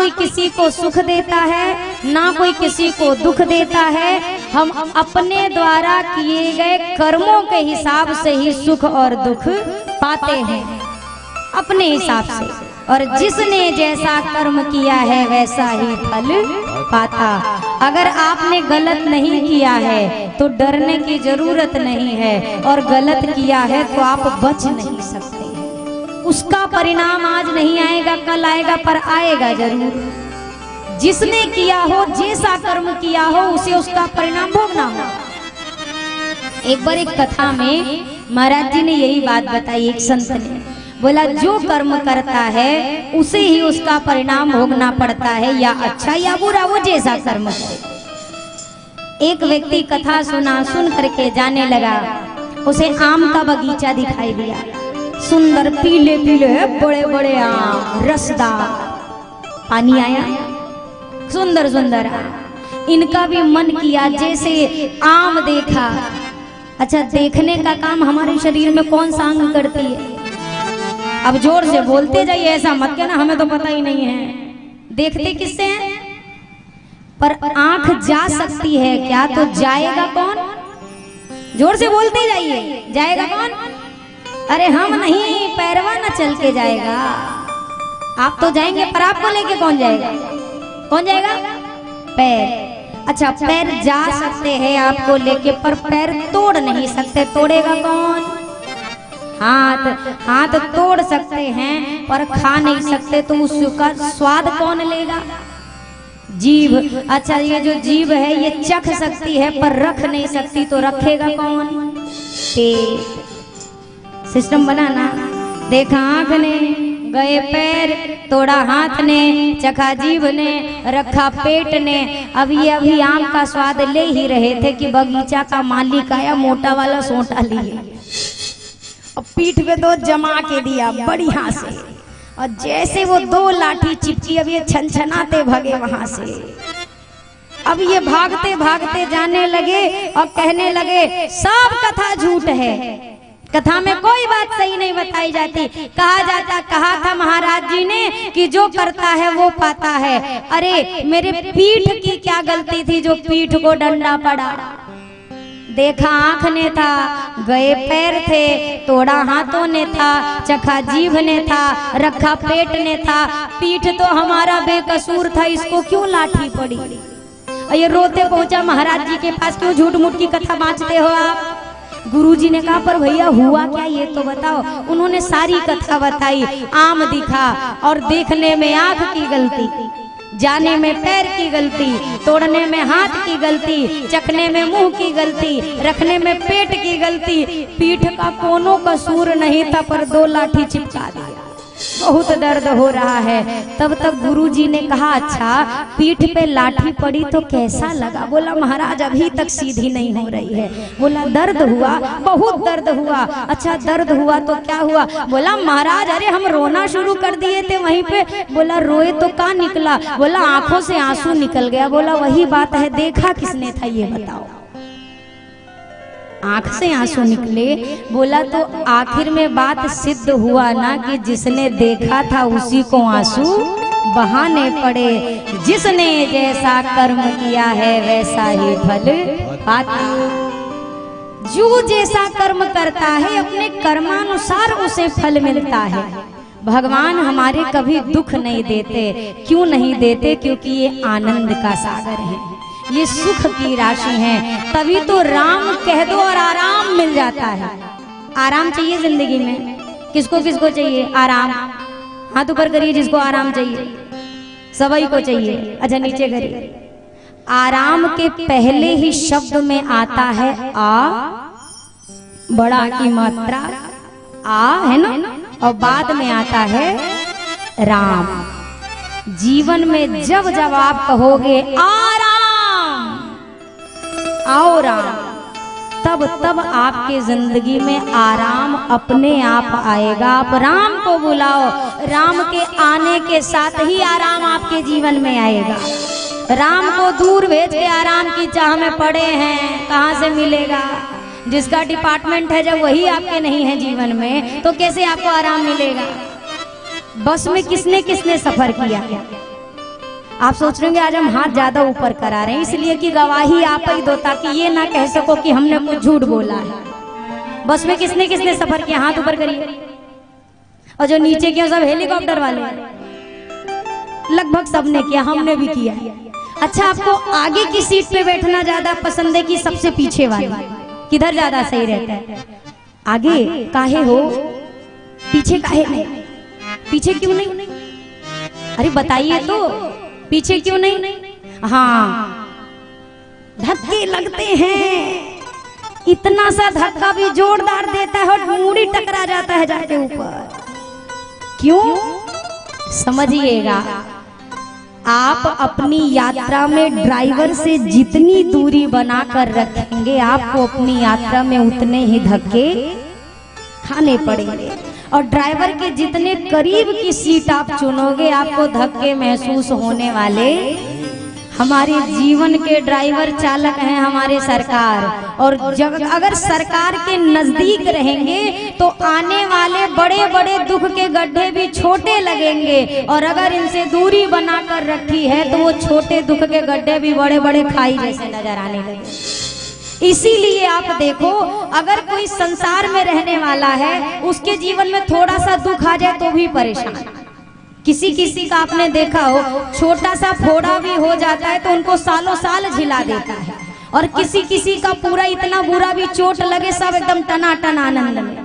कोई किसी को सुख देता है, ना कोई किसी को दुख देता है। हम अपने द्वारा किए गए कर्मों के हिसाब से ही सुख और दुख पाते हैं, अपने हिसाब से। और जिसने जैसा कर्म किया है वैसा ही फल पाता। अगर आपने गलत नहीं किया है तो डरने की जरूरत नहीं है, और गलत किया है तो आप बच नहीं सकते। उसका परिणाम आज नहीं आएगा, कल आएगा, पर आएगा जरूर। जिसने किया हो, जैसा कर्म किया हो, उसे उसका परिणाम भोगना हो। एक बार एक कथा में महाराज जी ने यही बात बताई। एक संत ने बोला, जो कर्म करता है उसे ही उसका परिणाम भोगना पड़ता है, या अच्छा या बुरा, वो जैसा कर्म करे। एक व्यक्ति कथा सुना, सुन करके जाने लगा। उसे आम का बगीचा दिखाई दिया, सुंदर पीले पीले बड़े बड़े आम, रसदार। पानी आया, सुंदर सुंदर आम। इनका भी मन किया, जैसे आम देखा। अच्छा, देखने का काम हमारे शरीर में कौन सा अंग करती है? अब जोर से बोलते जाइए, ऐसा मत कहना हमें तो पता ही नहीं है। देखते किससे हैं? पर आंख जा सकती है क्या? तो जाएगा कौन? जोर से बोलते जाइए, जाएगा कौन? अरे हम नहीं, पैरवा न चल के जाएगा। आप तो जाएंगे, पर आपको लेके कौन जाएगा? कौन जाएगा? पैर। अच्छा, पैर जा सकते हैं आपको लेके, पर पैर तोड़ नहीं सकते। तोड़ेगा कौन? हाथ। हाथ तोड़ सकते हैं पर खा नहीं सकते, तो उसका स्वाद कौन लेगा? जीभ। अच्छा, ये जो जीभ है ये चख सकती है पर रख नहीं सकती, तो रखेगा कौन? पेट। सिस्टम बनाना। देखा आंख ने, गए पैर, तोड़ा हाथ ने, चखा जीभ ने, रखा पेट ने। अभी आम का स्वाद ले ही रहे थे कि बगीचा का मालिक आया, मोटा वाला सोंटा लिए, और पीठ पे दो जमा के दिया बढ़िया से। और जैसे वो दो लाठी चिपकी, अब ये छनछनाते भागे वहां से। अब ये भागते भागते जाने लगे और कहने लगे, सब कथा झूठ है, कथा में कोई बात सही नहीं बताई जाती। कहा था महाराज जी ने कि जो करता है वो पाता है। अरे मेरे पीठ की क्या गलती थी जो पीठ को डंडा पड़ा? देखा आंख ने था, गए पैर थे, तोड़ा हाथों ने था, चखा जीभ ने था, रखा पेट ने था। पीठ तो हमारा बेकसूर था, इसको क्यों लाठी पड़ी? और ये रोते पहुंचा महाराज जी के पास, क्यों झूठ मूठ की कथा बांचते हो आप? गुरुजी ने कहा, पर भैया हुआ क्या ये तो बताओ। उन्होंने सारी कथा बताई। आम दिखा और देखने में आंख की गलती, जाने में पैर की गलती, तोड़ने में हाथ की गलती, चखने में मुंह की गलती, रखने में पेट की गलती। पीठ का कोनो कसूर नहीं था, पर दो लाठी चिपका दिया। बहुत दर्द हो रहा है। तब तक गुरुजी ने कहा, अच्छा पीठ पे लाठी पड़ी तो कैसा लगा? बोला, महाराज अभी तक सीधी नहीं हो रही है। बोला, दर्द हुआ? बहुत दर्द हुआ। अच्छा दर्द हुआ तो क्या हुआ? बोला, महाराज अरे हम रोना शुरू कर दिए थे वहीं पे। बोला, रोए तो कहाँ निकला? बोला, आंखों से आंसू निकल गया। बोला, वही बात है, देखा किसने था ये बताओ? आंख से आंसू निकले। बोला, तो आखिर में बात सिद्ध हुआ ना कि जिसने देखा था उसी को आंसू बहाने पड़े। जिसने जैसा कर्म किया है वैसा ही फल पाता। जो जैसा कर्म करता है अपने कर्मानुसार उसे फल मिलता है। भगवान हमारे कभी दुख नहीं देते। क्यों नहीं देते? क्योंकि ये आनंद का सागर है, ये सुख की राशि है। तभी तो राम कह दो और आराम मिल जाता है। आराम चाहिए जिंदगी में, किसको किसको चाहिए आराम? हाथ ऊपर करिए जिसको आराम चाहिए, सभी को चाहिए। अच्छा नीचे करिए। आराम के पहले ही शब्द में आता है आ, बड़ा की मात्रा आ है ना, और बाद में आता है राम। जीवन में जब जब आप कहोगे आराम, आओ राम, तब तब आपके जिंदगी में आराम अपने आप आएगा। आप राम को बुलाओ, राम के आने के साथ ही आराम आपके जीवन में आएगा। राम को दूर भेज के आराम की चाह में पड़े हैं, कहाँ से मिलेगा? जिसका डिपार्टमेंट है जब वही आपके नहीं है जीवन में, तो कैसे आपको आराम मिलेगा? बस में किसने किसने सफर किया? आप सोच रहे होंगे आज हम हाथ ज्यादा ऊपर करा रहे हैं, इसलिए कि गवाही आप ही दो, ताकि ये ना कह सको कि हमने कुछ झूठ बोला है। बस में किसने किसने सफर किया, हाथ ऊपर करिए। और जो नीचे किया सब हेलीकॉप्टर वाले, लगभग सबने किया, हमने भी किया। अच्छा, आपको आगे की सीट पे बैठना ज्यादा पसंद है कि सबसे पीछे वाली? किधर ज्यादा सही रहता है? आगे काहे हो, पीछे काहे नहीं? पीछे क्यों नहीं? अरे बताइए तो, पीछे क्यों नहीं? हाँ, धक्के लगते हैं, इतना सा धक्का भी जोरदार देता है और मूड़ी टकरा जाता है जाके ऊपर। क्यों? समझिएगा, आप अपनी यात्रा में ड्राइवर से जितनी दूरी बनाकर रखेंगे, आपको अपनी यात्रा में उतने ही धक्के खाने पड़ेंगे। और ड्राइवर के जितने करीब की सीट आप चुनोगे, आपको धक्के महसूस होने वाले। हमारे जीवन के ड्राइवर चालक हैं हमारे सरकार, और जब अगर सरकार के नजदीक रहेंगे तो आने वाले बड़े बड़े दुख के गड्ढे भी छोटे लगेंगे, और अगर इनसे दूरी बनाकर रखी है तो वो छोटे दुख के गड्ढे भी बड़े बड़े खाई जैसे नजर आने लगे। इसीलिए आप देखो, अगर कोई संसार में रहने वाला है, उसके जीवन में थोड़ा सा दुख आ जाए तो भी परेशान। किसी किसी का आपने देखा हो, छोटा सा फोड़ा भी हो जाता है तो उनको सालों साल झिला देता है, और किसी किसी का पूरा इतना बुरा भी चोट लगे, सब एकदम टनाटन आनंद में।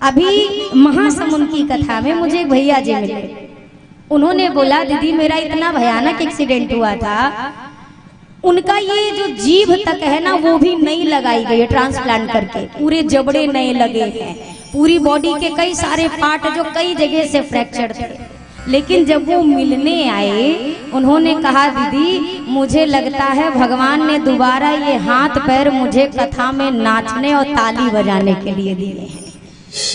अभी महासमुंद की कथा में मुझे एक भैया जी मिले, उन्होंने बोला, दीदी मेरा इतना भयानक एक्सीडेंट हुआ था, उनका ये जो जीभ तक है ना वो भी नई लगाई गई है ट्रांसप्लांट करके, पूरे जबड़े नए लगे हैं, पूरी बॉडी के कई सारे पार्ट जो कई जगह से फ्रैक्चर थे। लेकिन जब वो मिलने आए, उन्होंने कहा, दीदी मुझे लगता है भगवान ने दोबारा ये हाथ पैर मुझे कथा में नाचने और ताली बजाने के लिए दिए हैं।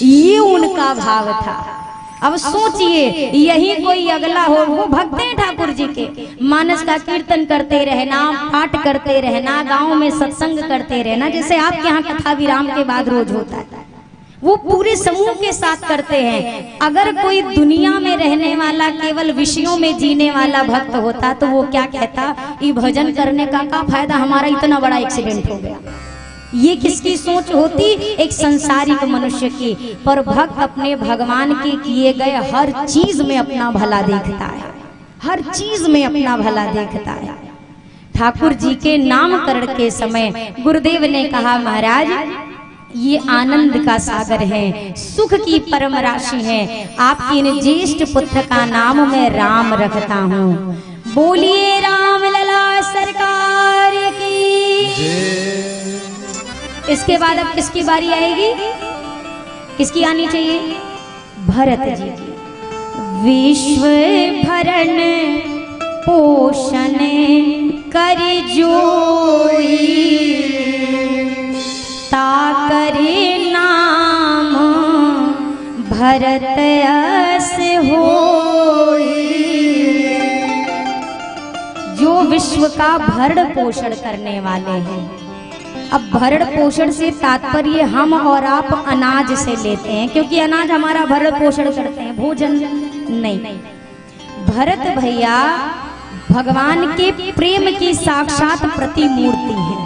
ये उनका भाव था। अब सोचिए, यही कोई अगला हो, वो भक्त हैं ठाकुर जी के, मानस का कीर्तन करते रहना, पाठ करते रहना, गांव में सत्संग करते रहना, जैसे आपके यहाँ कथा विराम के बाद रोज होता है, वो पूरे समूह के साथ करते हैं। अगर कोई दुनिया में रहने वाला केवल विषयों में जीने वाला भक्त होता तो वो क्या कहता, ये भजन करने का क्या फायदा, हमारा इतना बड़ा एक्सीडेंट हो गया। ये किसकी सोच होती? एक संसारिक मनुष्य की। पर भक्त अपने भगवान के किए गए हर चीज में अपना भला देखता है, हर चीज में अपना भला देखता है। ठाकुर जी के नामकरण के समय गुरुदेव ने कहा, महाराज ये आनंद का सागर है, सुख की परम राशि है, आपके इन ज्येष्ठ पुत्र का नाम मैं राम रखता हूँ। बोलिए राम लला सरकार की। इसके बाद अब किसकी बारी आएगी? किसकी आनी चाहिए? भरत जी की। विश्व भरण पोषण कर जोई, ताकरे नाम भरत अस होई। जो विश्व का भरण पोषण करने वाले हैं। अब भरण पोषण से तात्पर्य हम और आप अनाज से लेते हैं, क्योंकि अनाज हमारा भरण पोषण करते हैं, भोजन नहीं। भरत भैया भगवान के प्रेम की साक्षात प्रतिमूर्ति है,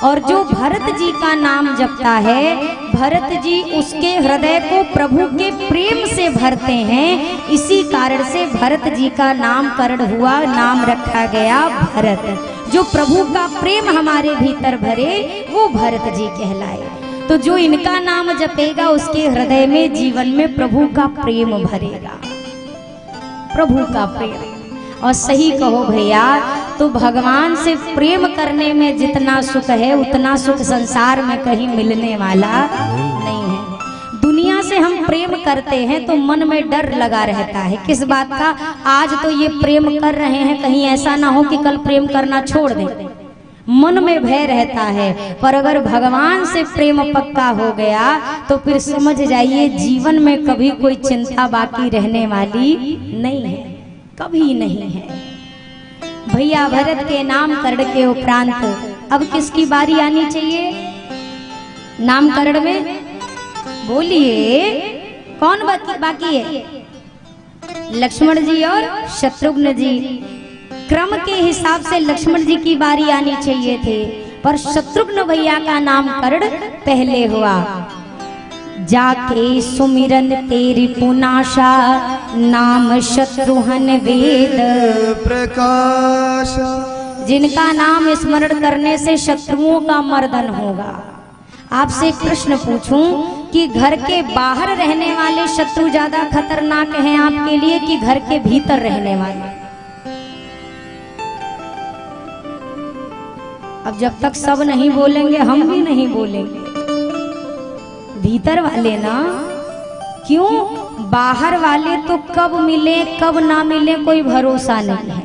और जो भरत जी का नाम जपता है, भरत जी उसके हृदय को प्रभु के प्रेम से भरते हैं। इसी कारण से भरत जी का नामकरण हुआ, नाम रखा गया भरत। जो प्रभु का प्रेम हमारे भीतर भरे वो भरत जी कहलाए। तो जो इनका नाम जपेगा उसके हृदय में जीवन में प्रभु का प्रेम भरेगा, प्रभु का प्रेम। और सही कहो भैया, तो भगवान से प्रेम करने में जितना सुख है उतना सुख संसार में कहीं मिलने वाला नहीं है। दुनिया से हम प्रेम करते हैं तो मन में डर लगा रहता है, किस बात का? आज तो ये प्रेम कर रहे हैं, कहीं ऐसा ना हो कि कल प्रेम करना छोड़ दें, मन में भय रहता है। पर अगर भगवान से प्रेम पक्का हो गया तो फिर समझ जाइए जीवन में कभी कोई चिंता बाकी रहने वाली नहीं है, कभी नहीं है। भैया भरत के नामकरण के उपरांत अब किसकी बारी आनी चाहिए नामकरण में? बोलिए कौन बाकी है? लक्ष्मण जी और शत्रुघ्न जी। क्रम के हिसाब से लक्ष्मण जी की बारी आनी चाहिए थे, पर शत्रुघ्न भैया का नामकरण पहले हुआ। जाके सुमिरन तेरी पुनाशा, नाम शत्रुघ्न वेद प्रकाश। जिनका नाम स्मरण करने से शत्रुओं का मर्दन होगा। आपसे प्रश्न पूछूं कि घर के बाहर रहने वाले शत्रु ज्यादा खतरनाक हैं आपके लिए कि घर के भीतर रहने वाले? अब जब तक सब नहीं बोलेंगे हम भी नहीं बोलेंगे। भीतर वाले ना, क्यों? बाहर वाले तो कब मिले कब ना मिले कोई भरोसा नहीं है,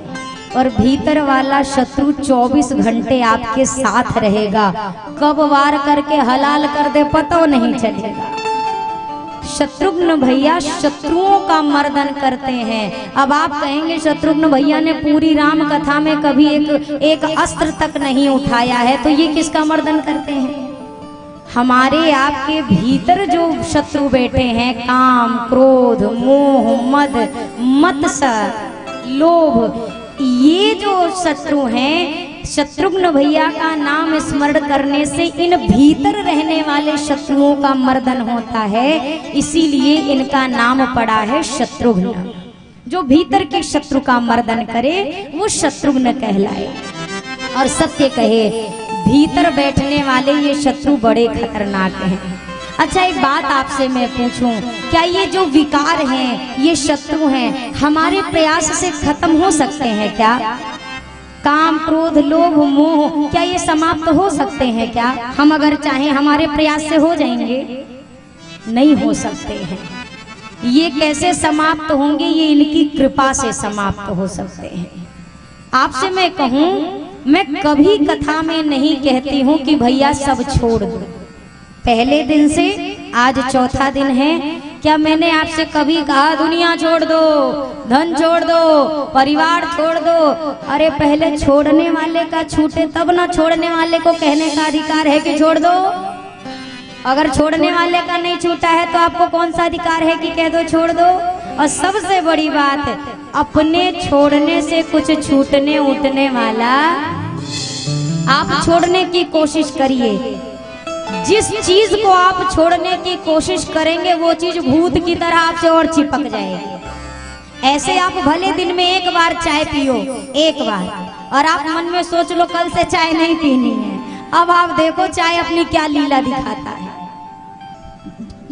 और भीतर वाला शत्रु 24 घंटे आपके साथ रहेगा, कब वार करके हलाल कर दे पता नहीं चलेगा। शत्रुघ्न भैया शत्रुओं का मर्दन करते हैं। अब आप कहेंगे शत्रुघ्न भैया ने पूरी राम कथा में कभी एक अस्त्र तक नहीं उठाया है, तो ये किसका मर्दन करते हैं? हमारे आपके भीतर जो शत्रु बैठे हैं, काम, क्रोध, मोह, मद, मत्सर, लोभ, ये जो शत्रु हैं, शत्रुघ्न भैया का नाम स्मरण करने से इन भीतर रहने वाले शत्रुओं का मर्दन होता है, इसीलिए इनका नाम पड़ा है शत्रुघ्न। जो भीतर के शत्रु का मर्दन करे वो शत्रुघ्न कहलाए। और सत्य कहे, भीतर बैठने वाले ये शत्रु बड़े खतरनाक हैं। अच्छा, एक बात आपसे मैं पूछूं, क्या ये जो विकार हैं, ये शत्रु हैं, हमारे प्रयास से खत्म हो सकते हैं क्या? काम, क्रोध, लोभ, मोह, क्या ये समाप्त हो सकते हैं क्या? हम अगर चाहें हमारे प्रयास से हो जाएंगे? नहीं हो सकते हैं। ये कैसे समाप्त होंगे? ये इनकी कृपा से समाप्त हो सकते हैं। आपसे मैं कहूं, मैं कभी कथा में नहीं कहती हूं कि भैया सब छोड़ दो। पहले दिन से आज चौथा दिन है, क्या मैंने आपसे कभी कहा दुनिया छोड़ दो, धन छोड़ दो, परिवार छोड़ दो? अरे पहले छोड़ने वाले का छूटे तब ना छोड़ने वाले को कहने का अधिकार है कि छोड़ दो। अगर छोड़ने वाले का नहीं छूटा है तो आपको कौन सा अधिकार है कि कह दो छोड़ दो? और सबसे बड़ी बात, अपने छोड़ने से कुछ छूटने उठने वाला, आप छोड़ने की कोशिश करिए। जिस चीज को आप छोड़ने की कोशिश करेंगे वो चीज भूत की तरह आपसे और चिपक जाएगी। ऐसे आप भले दिन में एक बार चाय पियो, एक बार, और आप मन में सोच लो कल से चाय नहीं पीनी है। अब आप देखो चाय अपनी क्या लीला दिखाता है।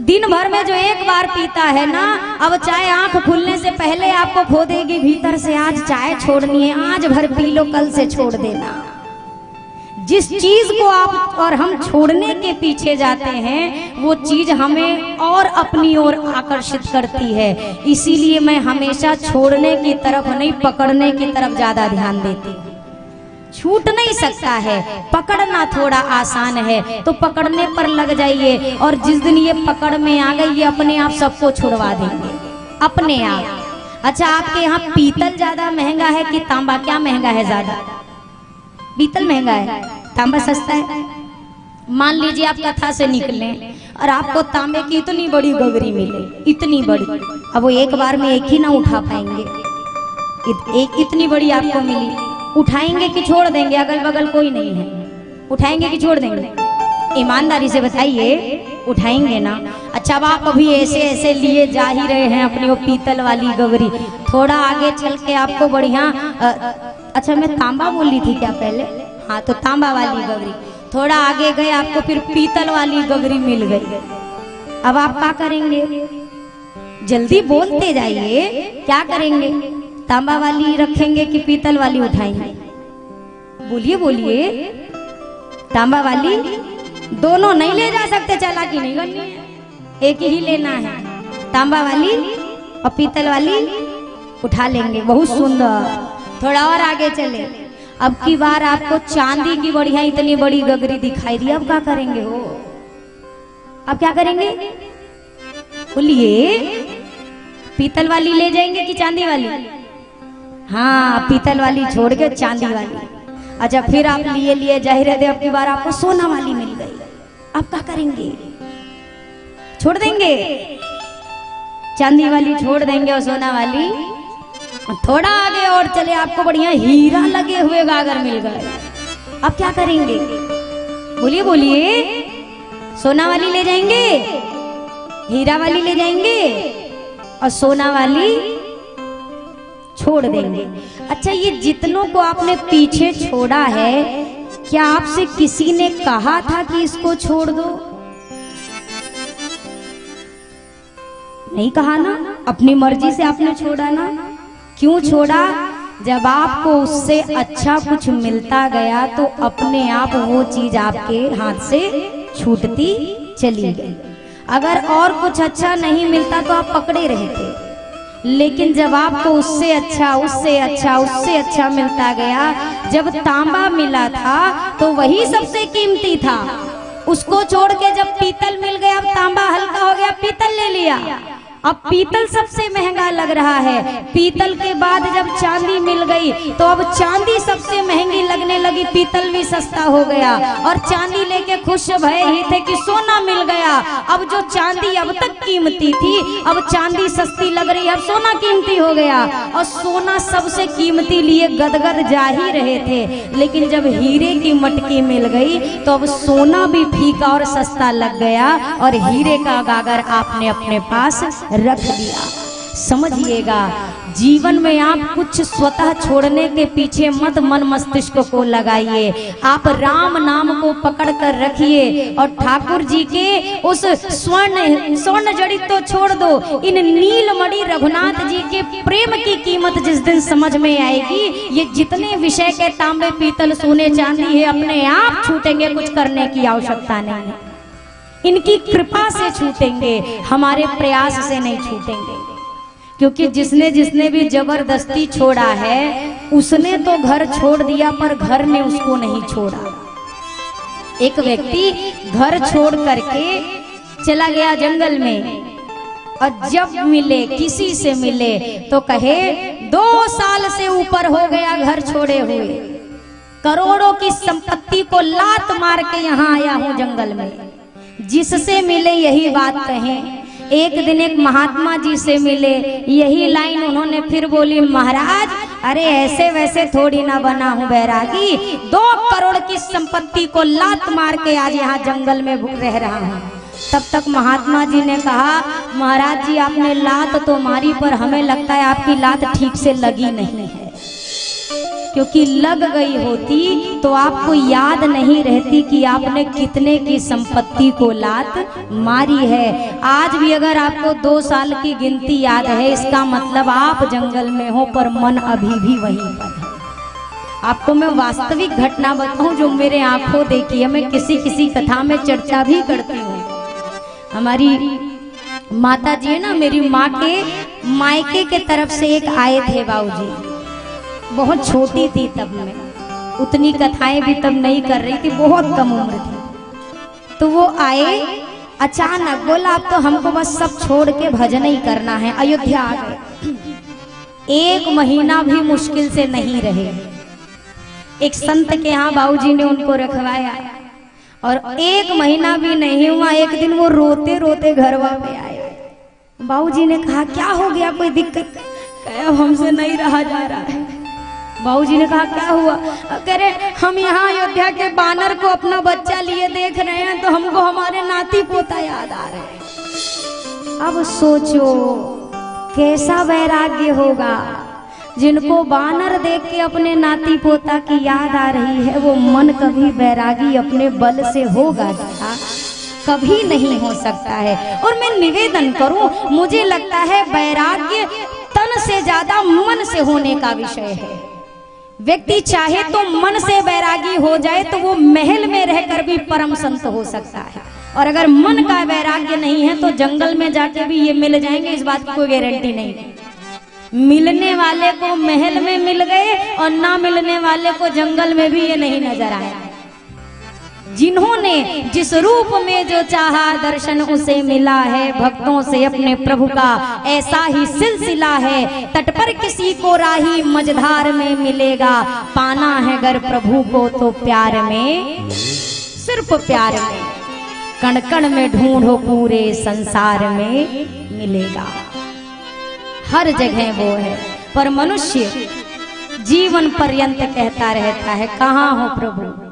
दिन भर में जो एक बार पीता है ना, अब चाय आंख खुलने से पहले आपको खो देगी भीतर से, आज चाय छोड़नी है, आज भर पी लो, कल से छोड़ देना। जिस चीज को आप और हम छोड़ने के पीछे जाते हैं वो चीज हमें और अपनी ओर आकर्षित करती है। इसीलिए मैं हमेशा छोड़ने की तरफ नहीं, पकड़ने की तरफ ज्यादा ध्यान देती हूँ। छूट नहीं सकता है, पकड़ना थोड़ा आसान है, तो पकड़ने पर लग जाइए, और जिस दिन ये पकड़ में आ गई ये अपने आप सबको छुड़वा देंगे, अपने आप। अच्छा, आपके यहाँ पीतल ज्यादा महंगा है कि तांबा? क्या महंगा है ज्यादा? पीतल महंगा है, तांबा सस्ता है। मान लीजिए आप कथा से निकले और आपको तांबे की इतनी बड़ी गगरी मिले, इतनी बड़ी, अब वो एक बार में एक ही ना उठा पाएंगे। एक इतनी बड़ी आपको मिली, उठाएंगे कि छोड़ देंगे? अगल बगल कोई नहीं है, उठाएंगे कि छोड़ देंगे? ईमानदारी से बताइए, उठाएंगे ना। अच्छा, अब आप अभी ऐसे ऐसे लिए जा ही रहे हैं अपनी वो पीतल वाली गगरी, थोड़ा आगे चल के आपको बढ़िया, अच्छा मैं तांबा बोल रही थी क्या पहले? हाँ, तो तांबा वाली गगरी, थोड़ा आगे गए आपको फिर पीतल वाली गगरी मिल गई। अब आप क्या करेंगे? जल्दी बोलते जाइए, क्या करेंगे? तांबा वाली रखेंगे कि पीतल वाली उठाएंगे? बोलिए बोलिए। तांबा वाली? दोनों नहीं ले जा सकते, चालाकी नहीं करनी है, एक ही लेना है। तांबा वाली और पीतल वाली उठा लेंगे, बहुत सुंदर। थोड़ा और आगे चले, अब की बार आपको चांदी की बढ़िया इतनी बड़ी गगरी दिखाई दी, अब क्या करेंगे हो? अब क्या करेंगे? बोलिए। पीतल वाली ले जाएंगे कि चांदी वाली? हाँ, पीतल वाली छोड़ के चांदी वाली। अच्छा, फिर आप लिए लिए जाहिर है, अब की बार आपको सोना वाली मिल गई, अब क्या करेंगे? छोड़ देंगे? चांदी वाली छोड़ देंगे और सोना वाली थोड़ा आगे और चले, आपको बढ़िया हीरा लगे हुए गागर मिल गए, अब क्या करेंगे? बोलिए बोलिए, सोना वाली ले जाएंगे, हीरा वाली ले जाएंगे और सोना वाली छोड़ देंगे। अच्छा, ये जितनों को आपने पीछे छोड़ा है, क्या आपसे किसी ने कहा था कि इसको छोड़ दो? नहीं कहा ना, अपनी मर्जी से आपने छोड़ा ना। क्यों छोड़ा? जब आपको उससे अच्छा कुछ मिलता गया तो अपने आप वो चीज आपके हाथ से छूटती चली गई। अगर और कुछ अच्छा नहीं मिलता तो आप पकड़े रहते, लेकिन जब आपको उससे अच्छा उससे अच्छा उससे अच्छा मिलता गया, जब तांबा मिला था तो वही सबसे कीमती था, उसको छोड़ के जब पीतल मिल गया, अब तांबा हल्का हो गया, पीतल ले लिया। अब पीतल सबसे महंगा लग रहा है, पीतल के बाद जब चांदी मिल गई तो अब चांदी सबसे महंगी लगने लगी, पीतल भी सस्ता हो गया। और चांदी लेके खुश भये ही थे कि सोना मिल गया। अब जो चांदी अब तक कीमती थी, अब चांदी सस्ती लग रही है, अब सोना कीमती हो गया। और सोना सबसे कीमती लिए गदगद जा ही रहे थे, लेकिन जब हीरे की मटकी मिल गई तो अब सोना भी फीका और सस्ता लग गया और हीरे का गागर आपने अपने पास रख दिया। समझिएगा, जीवन में आप कुछ स्वतः छोड़ने के पीछे मत मन मस्तिष्क को लगाइए। आप राम नाम को पकड़ कर रखिए और ठाकुर जी के उस स्वर्ण जड़ित तो छोड़ दो, इन नीलमणि रघुनाथ जी के प्रेम की कीमत जिस दिन समझ में आएगी, ये जितने विषय के तांबे पीतल सोने चांदी है अपने आप छूटेंगे, कुछ करने की आवश्यकता नहीं है। इनकी कृपा से छूटेंगे, हमारे प्रयास से नहीं छूटेंगे। क्योंकि जिसने जिसने भी जबरदस्ती छोड़ा है उसने तो घर छोड़ दिया, पर घर ने उसको नहीं छोड़ा। एक व्यक्ति घर छोड़ करके चला गया जंगल में, और जब मिले किसी से मिले तो कहे 2 साल से ऊपर हो गया घर छोड़े हुए, करोड़ों की संपत्ति को लात मार के यहाँ आया हूँ जंगल में। जिससे मिले यही बात कहें। एक दिन एक महात्मा जी से मिले, यही लाइन उन्होंने फिर बोली, महाराज अरे ऐसे वैसे थोड़ी ना बना हूँ बैरागी, 2 करोड़ की संपत्ति को लात मार के आज यहाँ जंगल में रह रहा हूँ। तब तक महात्मा जी ने कहा, महाराज जी आपने लात तो मारी, पर हमें लगता है आपकी लात ठीक से लगी नहीं है, क्योंकि लग गई होती तो आपको याद नहीं रहती कि आपने कितने की संपत्ति को लात मारी है। आज भी अगर आपको 2 साल की गिनती याद है, इसका मतलब आप जंगल में हो पर मन अभी भी वहीं पर है। आपको मैं वास्तविक घटना बताऊं जो मेरे आंखों देखी है, मैं किसी किसी कथा में चर्चा भी करती हूँ। हमारी माता जी है ना, मेरी माँ के मायके के तरफ से एक आए थे बाबूजी, बहुत छोटी थी तब मैं, उतनी कथाएं भी तब नहीं कर रही थी, बहुत कम उम्र थी। तो वो आए अचानक, बोला अब तो हमको बस सब छोड़ के भजन ही करना है, अयोध्या आ गए। 1 महीना भी मुश्किल से नहीं रहे। एक संत के यहाँ बाबूजी ने उनको रखवाया और 1 महीना भी नहीं हुआ, एक दिन वो रोते रोते घर वापस आए। बाबूजी ने कहा क्या हो गया, कोई दिक्कत? अब हमसे नहीं रहा जा रहा है। बाबूजी ने कहा क्या हुआ? कह रहे हम यहाँ अयोध्या के बानर को अपना बच्चा लिए देख रहे हैं तो हमको हमारे नाती पोता याद आ रहे हैं। अब सोचो कैसा वैराग्य होगा, जिनको बानर देख के अपने नाती पोता की याद आ रही है, वो मन कभी वैरागी अपने बल से होगा क्या? कभी नहीं हो सकता है। और मैं निवेदन करूं, मुझे लगता है वैराग्य तन से ज्यादा मन से होने का विषय है। व्यक्ति चाहे तो मन से वैरागी हो जाए तो वो महल में रहकर भी परम संत हो सकता है, और अगर मन का वैराग्य नहीं है तो जंगल में जाके भी ये मिल जाएंगे, इस बात की कोई गारंटी नहीं है। मिलने वाले को महल में मिल गए और ना मिलने वाले को जंगल में भी ये नहीं नजर आया। जिन्होंने जिस रूप में जो चाहा दर्शन उसे मिला है, भक्तों से अपने प्रभु का ऐसा ही सिलसिला है। तट पर किसी को राही मझधार में मिलेगा, पाना है अगर प्रभु को तो प्यार में, सिर्फ प्यार में। कण कण में ढूंढो पूरे संसार में मिलेगा, हर जगह वो है। पर मनुष्य जीवन पर्यंत कहता रहता है, कहाँ हो प्रभु।